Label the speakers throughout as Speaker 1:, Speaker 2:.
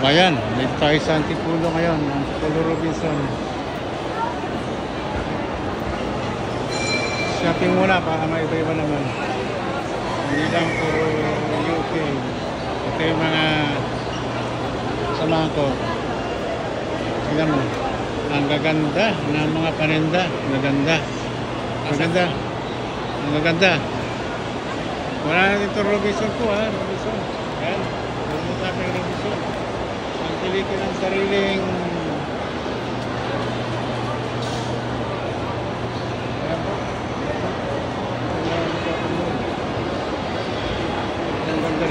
Speaker 1: Ayan, dito tayo sa Antipulo ngayon, Antipulo Robinson. Shopping muna para may iba-iba naman. Hindi lang puro UK. Ito yung mga samahan ko. Tingnan mo, ang gaganda ng mga paninda. Maganda. Maganda. Ang gaganda. Wala na dito Robinson po, ha? Robinson. Ayan, pumunta tayo Robinson. Ang pilitin ng sariling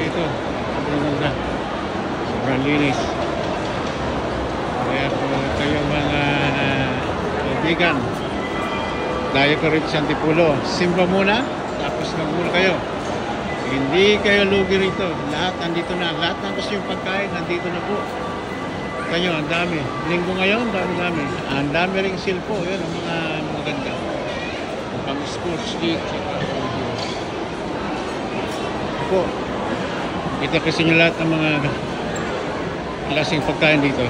Speaker 1: rito. Sobrang ganda. Sobrang linis. Kaya po kayong mga kaibigan, dayo ko rin sa Antipulo. Simba muna, tapos magmura kayo. Hindi kayo lugi rito. Lahat nandito na. Lahat ng gusto yung pagkain, nandito na po. Kanyo, ang dami. Linggo ngayon, dami-dami. Ang dami ring silpo. Yan ang mga maganda. Pang sports league. Po. Ito kasi nyo lahat ng mga klaseng pagkain dito.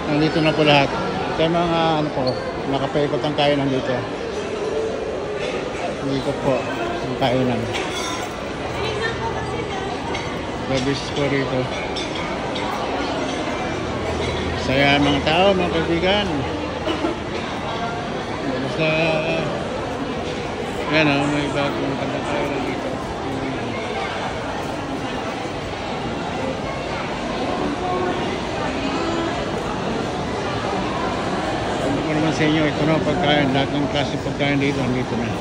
Speaker 1: Nandito na po lahat. Ito yung mga ano po, nakapaikot ang kainan dito. Dito po ang kainan. Labis po rito. Saya mga tao, mga kaibigan. Basta yan o, may bagong kainan dito. Sa inyo, ito na pagkain, lahat ng klase pagkain dito, nandito na.